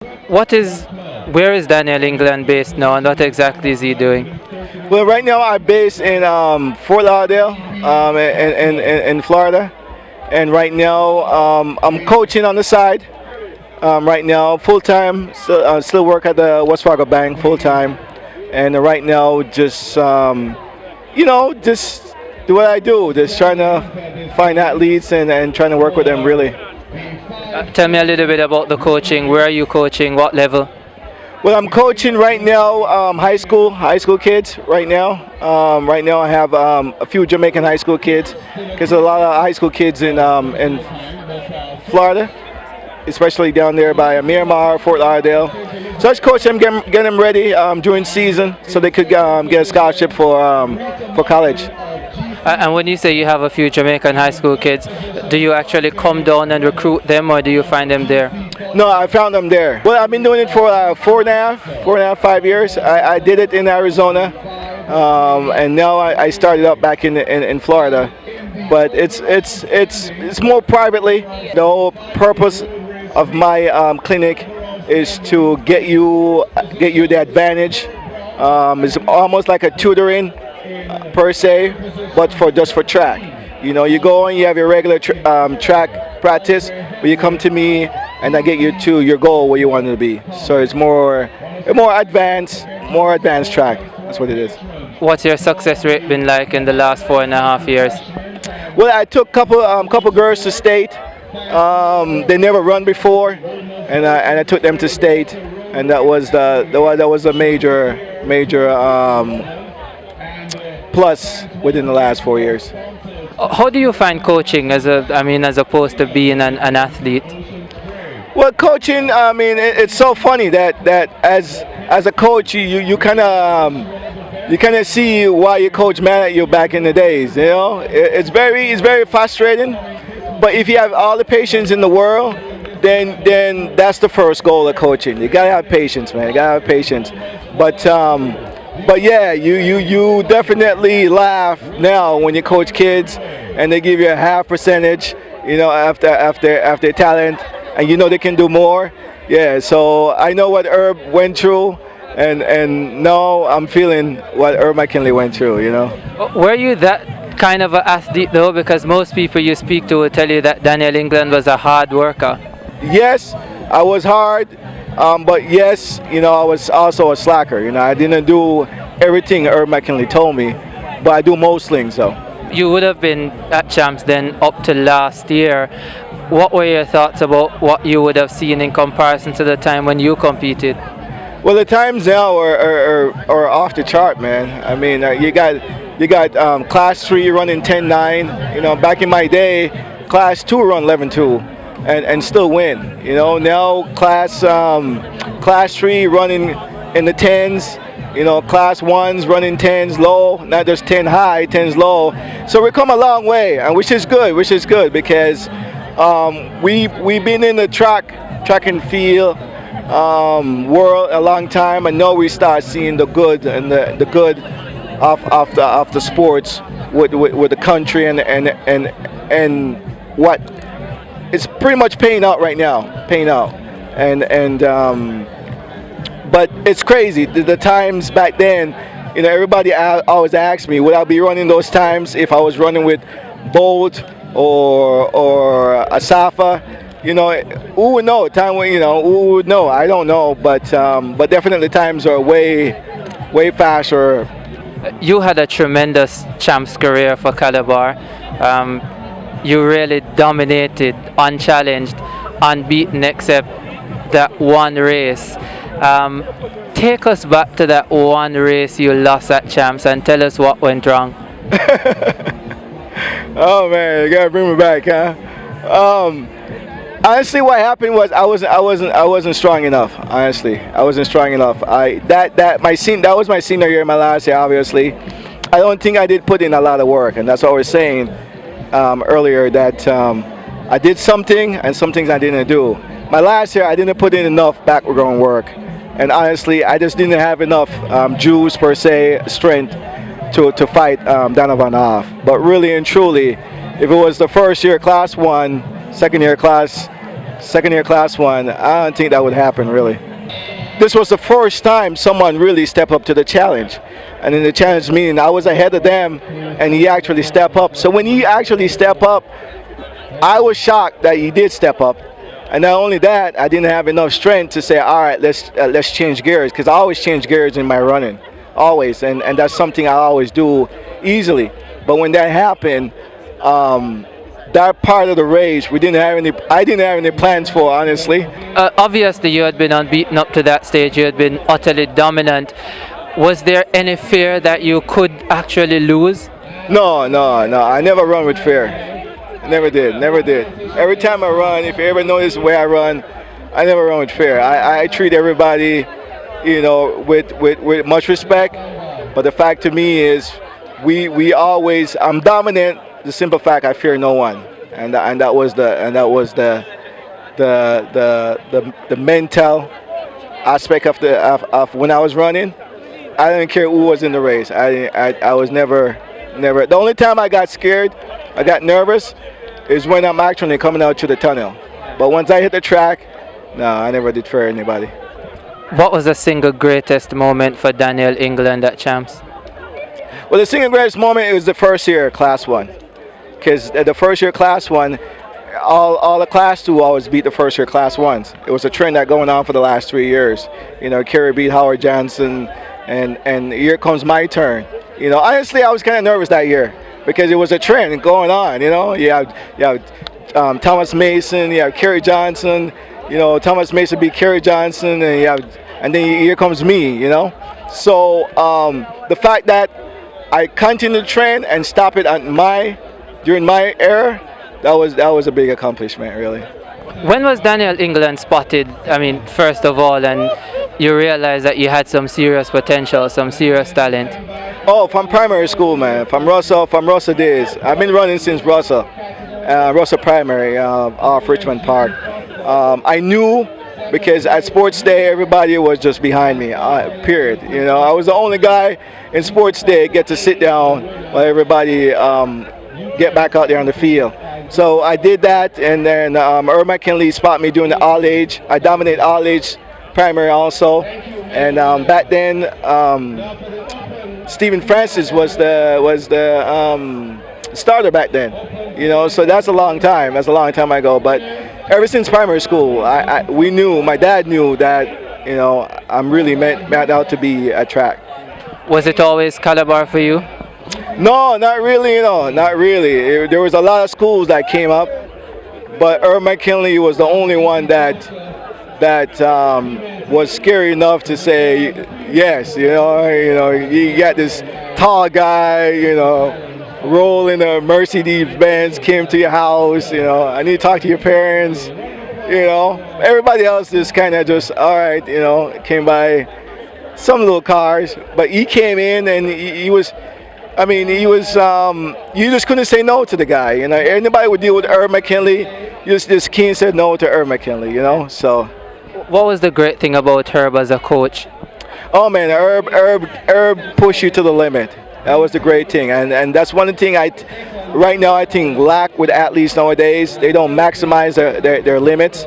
Where is Daniel England based now, and what exactly is he doing? Well, right now I'm based in Fort Lauderdale, in Florida, and right now I'm coaching on the side. Right now, full time, still work at the West Fargo Bank full time, and right now just just do what I do, just trying to find athletes and trying to work with them really. Tell me a little bit about the coaching. Where are you coaching? What level? Well, I'm coaching right now high school kids right now. Right now I have a few Jamaican high school kids because a lot of high school kids in Florida, especially down there by Miramar, Fort Lauderdale. So I just coach them, get them ready during season so they could get a scholarship for college. And when you say you have a few Jamaican high school kids, do you actually come down and recruit them, or do you find them there? No, I found them there. Well, I've been doing it for 4.5, 5 years. I did it in Arizona, and now I started up back in Florida. But it's more privately. The whole purpose of my clinic is to get you the advantage. It's almost like a tutoring per se, but just for track. You know, you go and you have your regular track practice, but you come to me and I get you to your goal where you want it to be. So it's more advanced track. That's what it is. What's your success rate been like in the last 4.5 years? Well, I took couple girls to state. They never run before, and I took them to state, and that was a major plus within the last 4 years. How do you find coaching as opposed to being an athlete? Well, coaching, I mean, it's so funny that as a coach, you kind of see why your coach mad at you back in the days. You know, it's very frustrating. But if you have all the patience in the world, then that's the first goal of coaching. You gotta have patience, man. You gotta have patience. But yeah, you definitely laugh now when you coach kids and they give you a half percentage, you know, after talent, and you know they can do more. Yeah, so I know what Herb went through, and now I'm feeling what Herb McKinley went through, you know. Were you that kind of an athlete though? Because most people you speak to will tell you that Daniel England was a hard worker. Yes, I was hard. But yes, you know, I was also a slacker. You know, I didn't do everything Herb McKinley told me, but I do most things though. You would have been at Champs then up to last year. What were your thoughts about what you would have seen in comparison to the time when you competed? Well, the times now are off the chart, man. I mean, you got Class 3 running 10.9. You know, back in my day, Class 2 run 11.2. And still win. You know, now class 3 running in the 10s, you know, class 1s running 10s low, not just 10 high, 10s low. So we come a long way, and which is good because we've been in the track and field world a long time, and now we start seeing the good and the good of the sports with the country and what. It's pretty much paying out right now, but it's crazy. The times back then, you know, everybody always asks me, would I be running those times if I was running with Bolt or Asafa? You know, who would know? Who would know? I don't know, but definitely times are way faster. You had a tremendous Champs career for Calabar. You really dominated, unchallenged, unbeaten except that one race. Take us back to that one race you lost at Champs and tell us what went wrong. Oh man, you gotta bring me back, huh? Honestly, what happened was I wasn't strong enough. Honestly, I wasn't strong enough. That was my senior year, my last year, obviously. I don't think I did put in a lot of work, and that's what I was saying earlier, that I did something and some things I didn't do. My last year I didn't put in enough background work, and honestly I just didn't have enough juice per se, strength to fight Donovan off. But really and truly, if it was the first year class 1, second year class second year class 1, I don't think that would happen really. This was the first time someone really stepped up to the challenge. And in the challenge meeting, I was ahead of them, and he actually stepped up. So when he actually stepped up, I was shocked that he did step up. And not only that, I didn't have enough strength to say, all right, let's change gears, because I always change gears in my running, always, and that's something I always do easily. But when that happened, that part of the race, I didn't have any plans for, honestly. Obviously, you had been unbeaten up to that stage. You had been utterly dominant. Was there any fear that you could actually lose? No. I never run with fear. Never did. Every time I run, if you ever notice the way I run, I never run with fear. I treat everybody, with much respect. But the fact to me is, I'm dominant. The simple fact, I fear no one, and that was the mental aspect of when I was running. I didn't care who was in the race. I was never. The only time I got scared, I got nervous, is when I'm actually coming out to the tunnel. But once I hit the track, no, I never did fear anybody. What was the single greatest moment for Daniel England at Champs? Well, the single greatest moment was the first year Class 1. Because the first year Class 1, all the Class 2 always beat the first year Class 1s. It was a trend that going on for the last 3 years. Kerry beat Howard Johnson, and here comes my turn. Honestly, I was kind of nervous that year because it was a trend going on. You have Thomas Mason, you have Kerry Johnson. Thomas Mason beat Kerry Johnson, and then here comes me. So the fact that I continued the trend and stop it during my era, that was a big accomplishment, really. When was Daniel England spotted? First of all, and you realized that you had some serious potential, some serious talent. Oh, from primary school, man. From Russell days. I've been running since Russell Primary, off Richmond Park. I knew because at Sports Day, everybody was just behind me, period. I was the only guy in Sports Day get to sit down while everybody get back out there on the field. So I did that, and then Herb McKinley spotted me doing the all-age. I dominated all-age primary also. And back then, Stephen Francis was the starter back then. So that's a long time. That's a long time ago. But ever since primary school, my dad knew that I'm really meant out to be a track. Was it always Calabar for you? No, not really. Not really. There was a lot of schools that came up, but Herb McKinley was the only one that was scary enough to say yes. You got this tall guy, rolling a Mercedes Benz, came to your house. I need to talk to your parents. Everybody else just kind of all right. Came by some little cars, but he came in and he was. You just couldn't say no to the guy. Anybody would deal with Herb McKinley. Just Keane said no to Herb McKinley. So. What was the great thing about Herb as a coach? Oh man, Herb pushed you to the limit. That was the great thing, and that's one thing right now I think lack with athletes nowadays. They don't maximize their limits,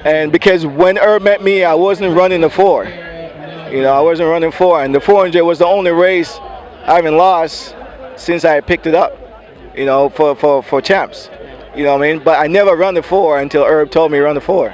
and because when Herb met me, I wasn't running the 4. I wasn't running 4, and the 400 was the only race I haven't lost since I picked it up, for Champs. But I never run the 4 until Herb told me run the 4.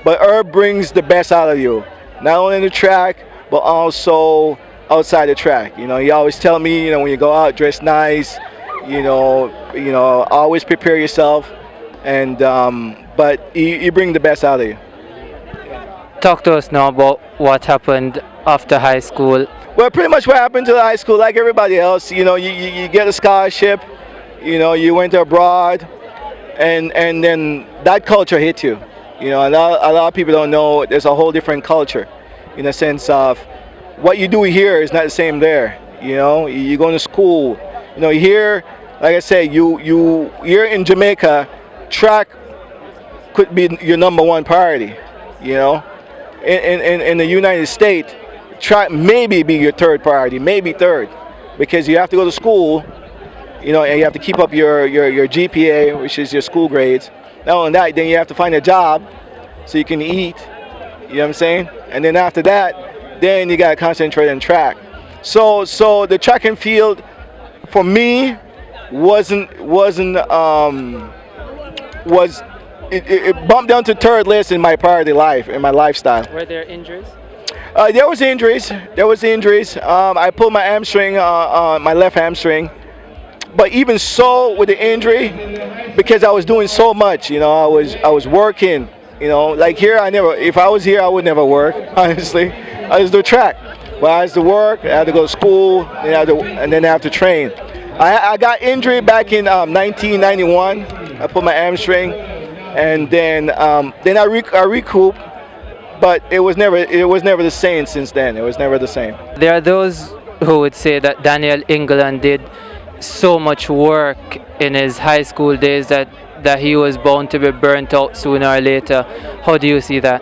But Herb brings the best out of you, not only in the track, but also outside the track. He always tell me, when you go out, dress nice, always prepare yourself, and but he brings the best out of you. Talk to us now about what happened after high school. Well, pretty much what happened to the high school, like everybody else, you get a scholarship, you went abroad, and then that culture hit you. A lot of people don't know there's a whole different culture, in the sense of what you do here is not the same there. You go to school, here, like I said, you're in Jamaica, track could be your number 1 priority. In the United States, track maybe be your 3rd priority, maybe 3rd, because you have to go to school, and you have to keep up your GPA, which is your school grades. Not only that, then you have to find a job so you can eat. You know what I'm saying? And then after that, then you got to concentrate on track. So the track and field for me it bumped down to third list in my priority life, in my lifestyle. Were there injuries? There was injuries. I pulled my hamstring, my left hamstring. But even so, with the injury, because I was doing so much, you know, I was working. You know, like here, if I was here, I would never work. Honestly, I just do track. But I had to work. I had to go to school, and then I have to train. I got injured back in 1991. I pulled my hamstring, and then I recouped. But it was never the same since then. It was never the same. There are those who would say that Daniel England did so much work in his high school days that he was bound to be burnt out sooner or later. How do you see that?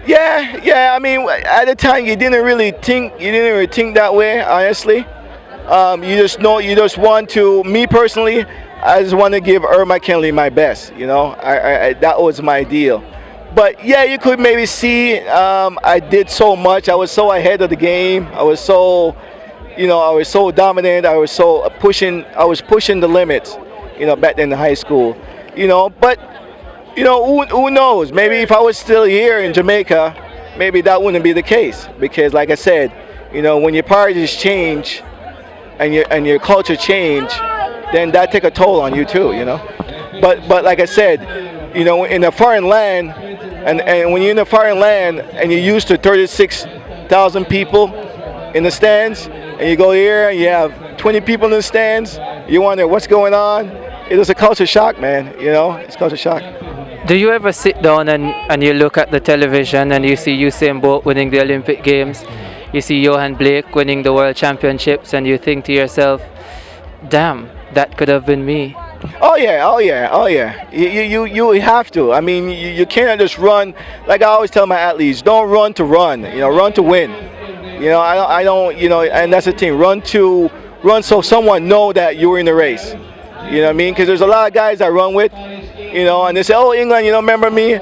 Yeah. I mean, at the time you didn't really think that way. Honestly, you just want to. Me personally, I just want to give Earl McKinley my best. You know, I that was my deal. But yeah, you could maybe see I did so much. I was so ahead of the game. I was so dominant. I was pushing the limits, you know, back then in high school, you know. But, you know, who knows? Maybe if I was still here in Jamaica, maybe that wouldn't be the case. Because, like I said, you know, when your priorities change and your culture change, then that take a toll on you too, you know. But like I said, you know, in a foreign land, and when you're in a foreign land and you're used to 36,000 people in the stands, and you go here and you have 20 people in the stands, you wonder what's going on. It was a culture shock, man. You know, it's culture shock. Do you ever sit down and you look at the television and you see Usain Bolt winning the Olympic Games, you see Johan Blake winning the World Championships, and you think to yourself, damn, that could have been me? Oh yeah. You have to. I mean, you cannot just run. Like I always tell my athletes, don't run to run. You know, run to win. You know, I don't. You know, and that's the thing. Run so someone know that you were in the race. You know what I mean? Because there's a lot of guys I run with. You know, and they say, "Oh, England, you don't remember me?"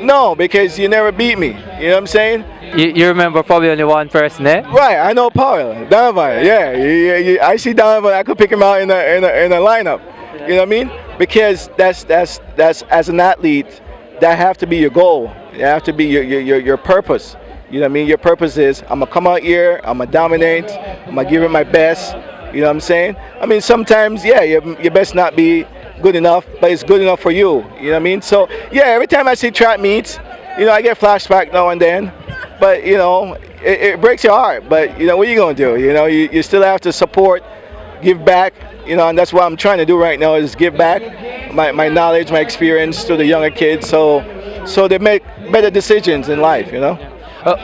No, because you never beat me. You know what I'm saying? You remember probably only one person, eh? Right. I know Paul Donovan. Yeah. I see Donovan. I could pick him out in a lineup. You know what I mean? Because that's as an athlete, that have to be your goal. It have to be your purpose. You know what I mean? Your purpose is, I'm gonna come out here, I'm gonna dominate, I'm gonna give it my best. You know what I'm saying? I mean, sometimes, yeah, your best not be good enough, but it's good enough for you. You know what I mean? So yeah, every time I see track meets, you know, I get flashback now and then. But you know, it breaks your heart. But you know, what are you gonna do? You know, you still have to support, give back. You know, and that's what I'm trying to do right now, is give back my knowledge, my experience to the younger kids, so they make better decisions in life, you know.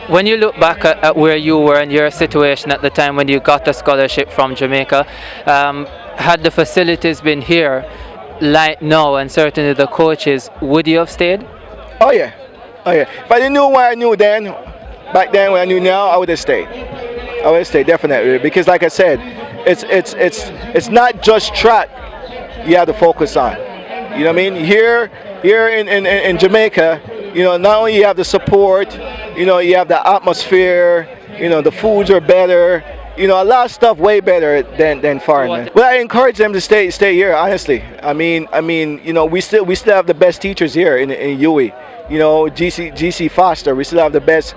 When you look back at where you were and your situation at the time when you got the scholarship from Jamaica, had the facilities been here like now, and certainly the coaches, would you have stayed? Oh yeah. If I didn't know what I knew then, back then when I knew now, I would have stayed. I would stay definitely, because like I said, it's not just track you have to focus on. You know what I mean? Here in Jamaica, you know, not only you have the support, you know, you have the atmosphere, you know, the foods are better, you know, a lot of stuff way better than foreign. Well, I encourage them to stay here. Honestly, I mean, you know, we still have the best teachers here in UWI. You know, GC Foster. We still have the best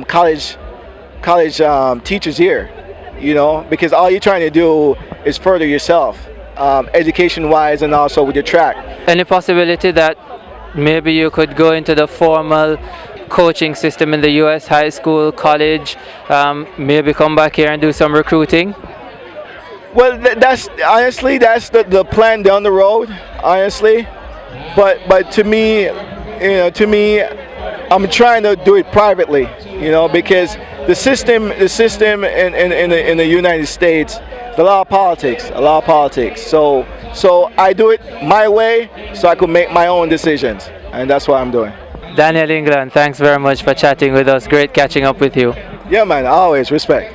college teachers here. You know, because all you're trying to do is further yourself, education-wise, and also with your track. Any possibility that maybe you could go into the formal coaching system in the US, high school, college, maybe come back here and do some recruiting? Well, that's honestly, that's the plan down the road, honestly. But to me, I'm trying to do it privately, you know, because the system in the United States, there's a lot of politics. So I do it my way, so I could make my own decisions, and that's what I'm doing. Daniel England, thanks very much for chatting with us. Great catching up with you. Yeah, man, always respect.